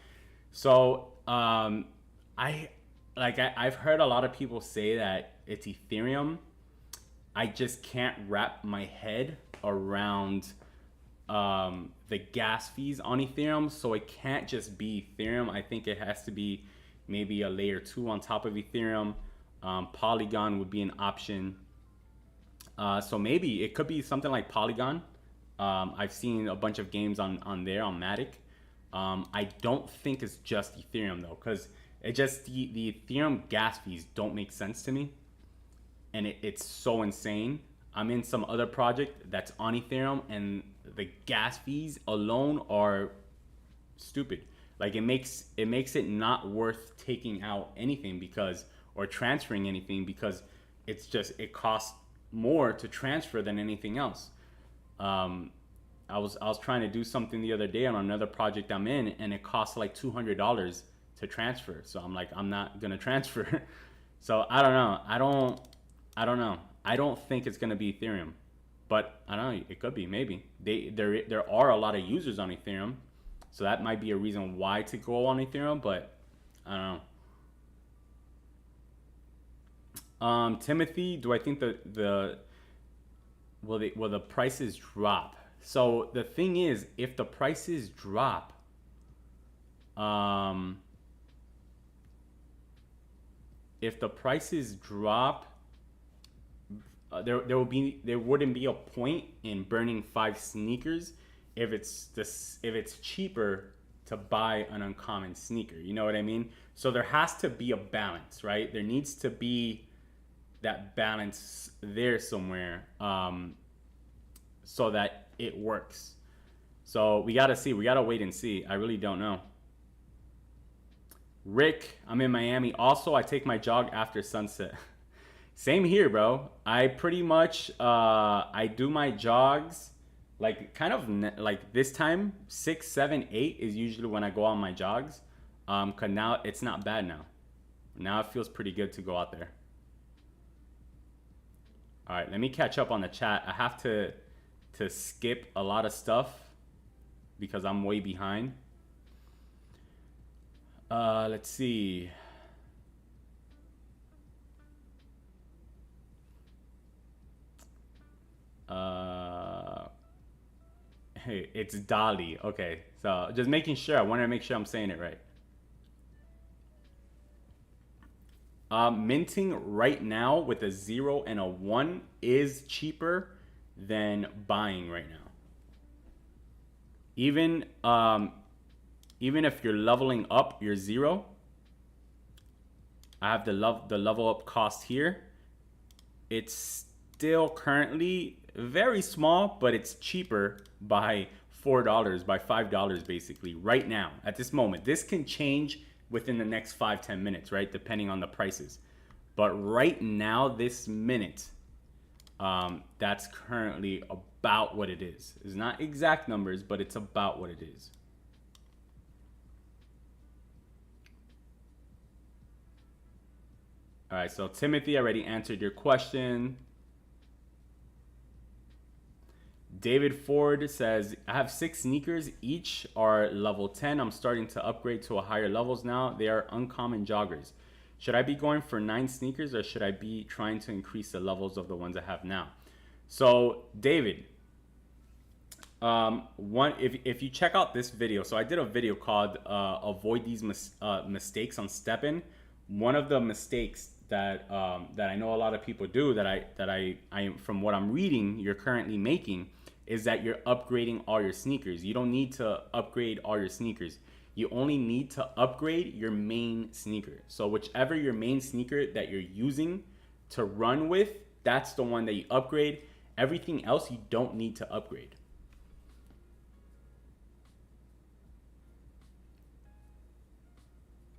So I've heard a lot of people say that it's Ethereum. I just can't wrap my head around the gas fees on Ethereum. So it can't just be Ethereum. I think it has to be maybe a layer 2 on top of Ethereum. Polygon would be an option. So maybe it could be something like Polygon. I've seen a bunch of games on there on Matic. I don't think it's just Ethereum though, because it just the Ethereum gas fees don't make sense to me, and it's so insane. I'm in some other project that's on Ethereum, and the gas fees alone are stupid. Like it makes it not worth taking out anything because, or transferring anything, because it costs more to transfer than anything else. I was trying to do something the other day on another project I'm in, and it costs like $200 to transfer. So I'm like, I'm not gonna transfer. So I don't know. I don't know. I don't think it's gonna be Ethereum, but I don't know. It could be, maybe. There are a lot of users on Ethereum, so that might be a reason why to go on Ethereum. But I don't know. Timothy, do I think will the prices drop? So the thing is, if the prices drop, there wouldn't be a point in burning 5 sneakers if it's cheaper to buy an uncommon sneaker. You know what I mean? So there has to be a balance, right? There needs to be that balance there somewhere, so that it works. So we gotta see. We gotta wait and see. I really don't know. Rick, I'm in Miami. Also, I take my jog after sunset. Same here, bro. I pretty much I do my jogs like kind of like this time 6, 7, 8 is usually when I go on my jogs. Cause now it's not bad now. Now it feels pretty good to go out there. All right, let me catch up on the chat. I have to skip a lot of stuff because I'm way behind. Let's see. Hey, it's Dolly. Okay, so just making sure. I want to make sure I'm saying it right. Minting right now with a 0 and a 1 is cheaper than buying right now. Even if you're leveling up your 0, I have the level up cost here. It's still currently very small, but it's cheaper by $4, by $5 basically right now at this moment. This can change within the next 5-10 minutes, right? Depending on the prices. But right now, this minute, that's currently about what it is. It's not exact numbers, but it's about what it is. All right, so Timothy, I already answered your question. David Ford says, I have 6 sneakers. Each are level 10. I'm starting to upgrade to a higher levels now. They are uncommon joggers. Should I be going for 9 sneakers, or should I be trying to increase the levels of the ones I have now? So David, if you check out this video, so I did a video called Avoid These Mistakes on Steppen. One of the mistakes that I know a lot of people do, that I from what I'm reading, you're currently making, is that you're upgrading all your sneakers. You don't need to upgrade all your sneakers. You only need to upgrade your main sneaker. So whichever your main sneaker that you're using to run with, that's the one that you upgrade. Everything else you don't need to upgrade.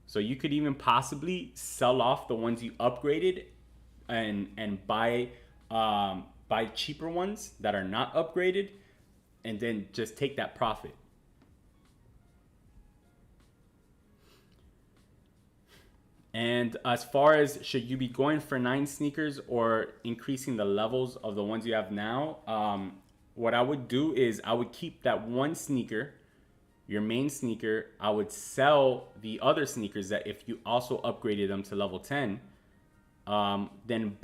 So you could even possibly sell off the ones you upgraded and buy cheaper ones that are not upgraded. and then just take that profit. And as far as should you be going for 9 sneakers or increasing the levels of the ones you have now, what I would do is I would keep that one sneaker, your main sneaker. I would sell the other sneakers that if you also upgraded them to level 10, then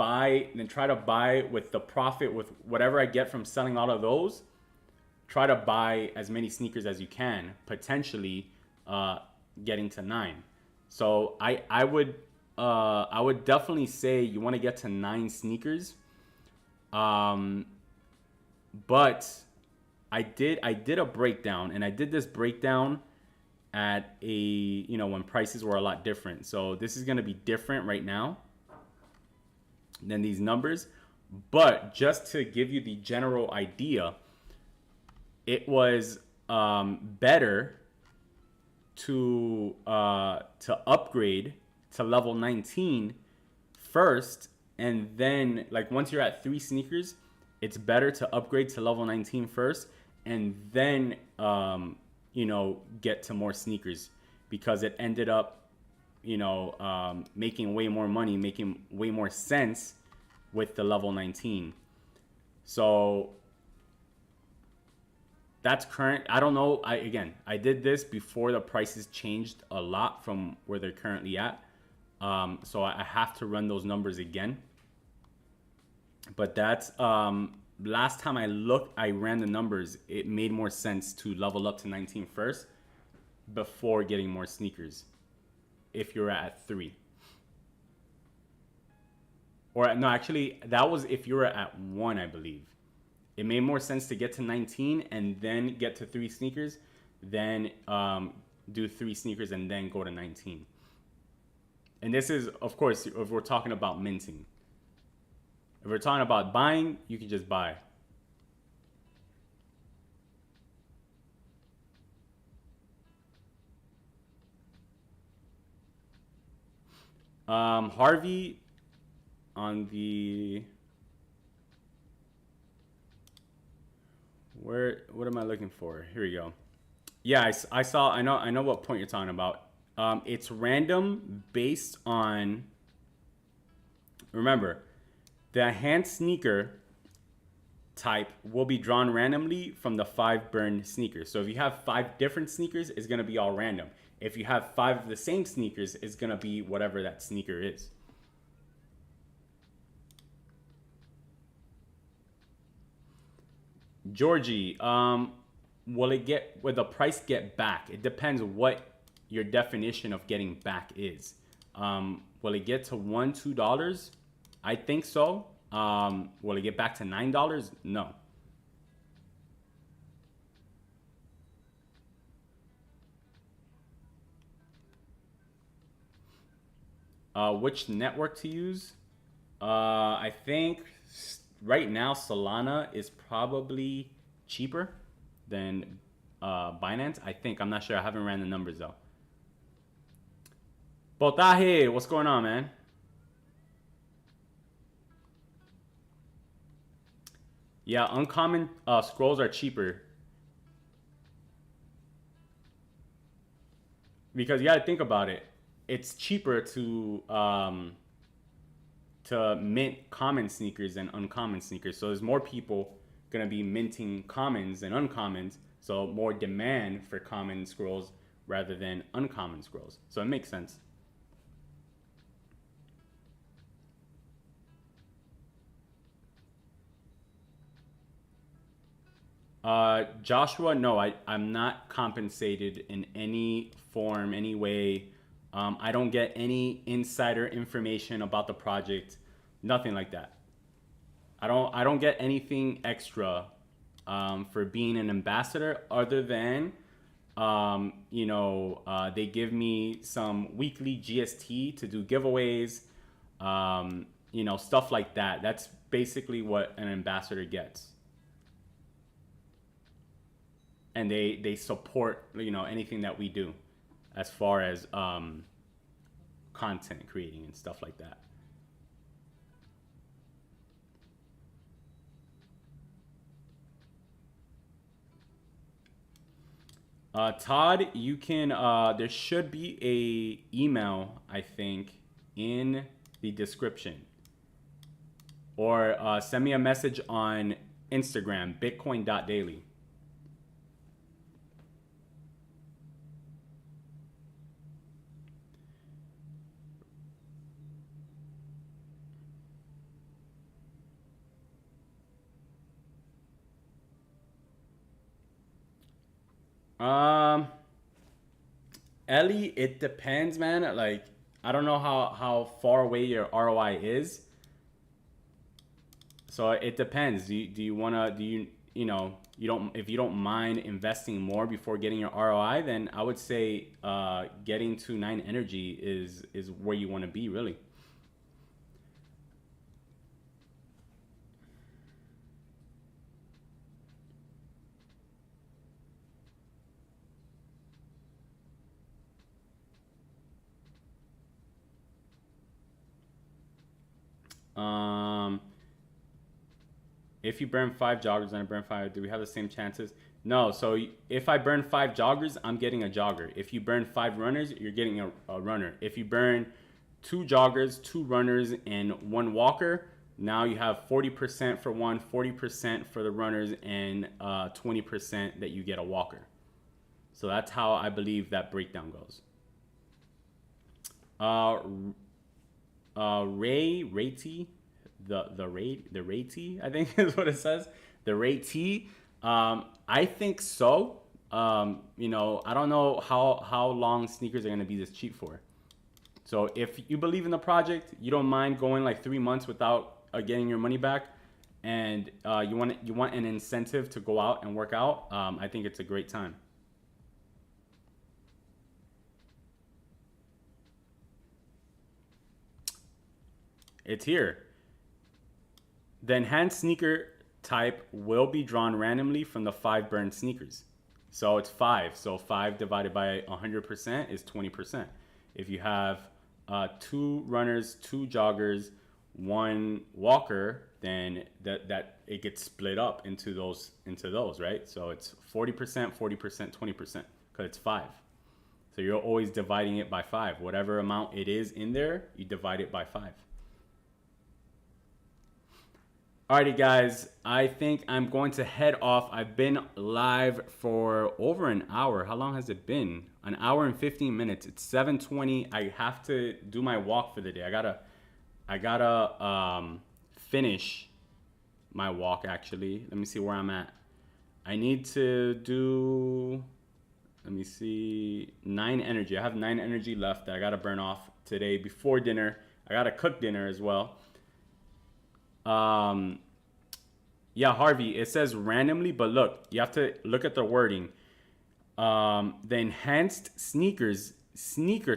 try to buy with the profit, with whatever I get from selling all of those. Try to buy as many sneakers as you can, potentially getting to 9. So I would definitely say you want to get to 9 sneakers. But I did a breakdown, and I did this breakdown at when prices were a lot different. So this is going to be different right now than these numbers, but just to give you the general idea, it was better to upgrade to level 19 first, and then once you're at 3 sneakers, it's better to upgrade to level 19 first, and then get to more sneakers, because it ended up making way more money, making way more sense with the level 19. So that's current. I don't know. I did this before the prices changed a lot from where they're currently at. So I have to run those numbers again. But that's last time I ran the numbers, it made more sense to level up to 19 first before getting more sneakers if you're at 3. Or no, actually, that was if you were at 1, I believe. It made more sense to get to 19 and then get to 3 sneakers, then do 3 sneakers and then go to 19. And this is, of course, if we're talking about minting. If we're talking about buying, you can just buy. Harvey on the... what am I looking for? Here we go. Yeah, I know what point you're talking about. It's random based on, remember, the hand sneaker type will be drawn randomly from the 5 burned sneakers. So if you have 5 different sneakers, it's going to be all random. If you have 5 of the same sneakers, it's going to be whatever that sneaker is. Georgie, will the price get back? It depends what your definition of getting back is. Will it get to $1, $2? I think so. Will it get back to $9? No. Which network to use? I think right now Solana is probably cheaper than Binance. I think. I'm not sure. I haven't ran the numbers though. Botaje, what's going on, man? Yeah, uncommon scrolls are cheaper. Because you gotta think about it. It's cheaper to mint common sneakers than uncommon sneakers. So there's more people gonna be minting commons than uncommons. So more demand for common scrolls rather than uncommon scrolls. So it makes sense. Joshua, no, I'm not compensated in any form, any way. I don't get any insider information about the project, nothing like that. I don't get anything extra for being an ambassador, other than they give me some weekly GST to do giveaways, stuff like that. That's basically what an ambassador gets. And they support anything that we do as far as content creating and stuff like that. Todd, you can, there should be a email, I think, in the description. Or send me a message on Instagram, bitcoin.daily. Ellie, it depends, man. Like, I don't know how far away your ROI is. So it depends. Do you wanna, you know, if you don't mind investing more before getting your ROI, then I would say getting to 9 energy is where you want to be, really. If you burn 5 joggers and I burn 5, do we have the same chances? No. So if I burn 5 joggers, I'm getting a jogger. If you burn 5 runners, you're getting a runner. If you burn 2 joggers, 2 runners, and 1 walker, now you have 40% for one, 40% for the runners, and 20% that you get a walker. So that's how I believe that breakdown goes. Raty, the Raty, I think is what it says. The Raty. I think so. You know, I don't know how long sneakers are gonna be this cheap for. So if you believe in the project, you don't mind going like 3 months without getting your money back, and you want an incentive to go out and work out, I think it's a great time. It's here. The enhanced sneaker type will be drawn randomly from the 5 burned sneakers. So it's 5. So 5 divided by 100% is 20%. If you have 2 runners, 2 joggers, 1 walker, then that it gets split up into those, right? So it's 40%, 40%, 20% because it's 5. So you're always dividing it by 5. Whatever amount it is in there, you divide it by 5. Alrighty, guys, I think I'm going to head off. I've been live for over an hour. How long has it been? An hour and 15 minutes. It's 7:20. I have to do my walk for the day. I gotta finish my walk, actually. Let me see where I'm at. I need to do, let me see, 9 energy. I have 9 energy left that I gotta burn off today before dinner. I gotta cook dinner as well. Yeah, Harvey, it says randomly, but look, you have to look at the wording. The enhanced sneaker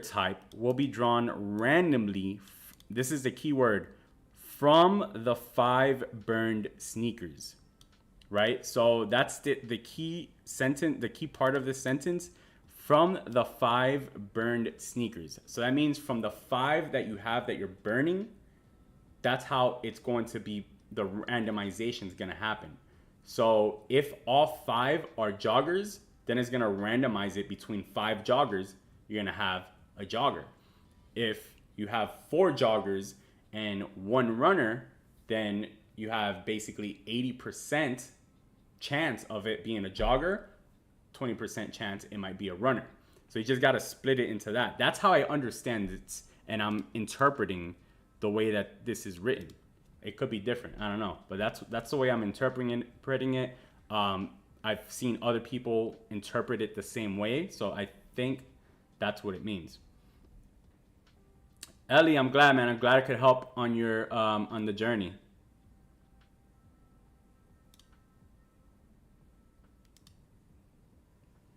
type will be drawn randomly. This is the key word, from the 5 burned sneakers, right? So that's the key sentence, the key part of this sentence, from the 5 burned sneakers. So that means from the 5 that you have that you're burning, that's how it's going to be, the randomization is going to happen. So if all 5 are joggers, then it's going to randomize it between 5 joggers. You're going to have a jogger. If you have 4 joggers and 1 runner, then you have basically 80% chance of it being a jogger, 20% chance it might be a runner. So you just got to split it into that. That's how I understand it, and I'm interpreting the way that this is written. It could be different, I don't know, but that's the way I'm interpreting it. I've seen other people interpret it the same way, so I think that's what it means. Ellie, I'm glad, man. I'm glad I could help on your on the journey.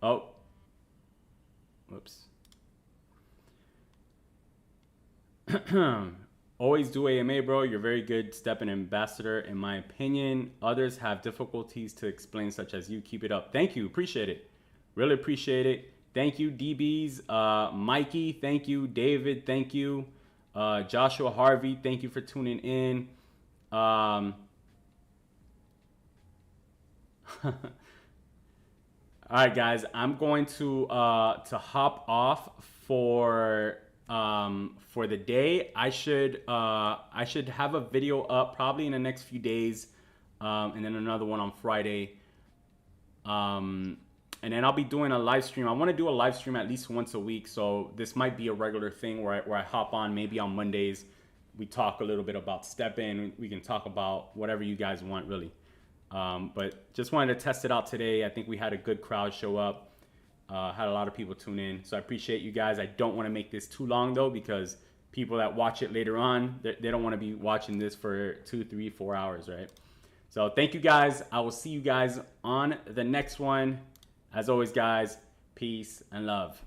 Oh, whoops. Always do AMA, bro. You're very good Steppen ambassador, in my opinion. Others have difficulties to explain, such as you. Keep it up. Thank you. Appreciate it. Really appreciate it. Thank you, DBs. Mikey, thank you. David, thank you. Joshua Harvey, thank you for tuning in. All right, guys, I'm going to hop off for the day. I should have a video up probably in the next few days, and then another one on Friday. And then I'll be doing a live stream. I want to do a live stream at least once a week, so this might be a regular thing where I hop on maybe on Mondays. We talk a little bit about Steppen. We can talk about whatever you guys want, really. But just wanted to test it out today. I think we had a good crowd show up. Had a lot of people tune in, so I appreciate you guys. I don't want to make this too long though, because people that watch it later on, they don't want to be watching this for 2, 3, 4 hours, right? So thank you guys. I will see you guys on the next one. As always, guys, peace and love.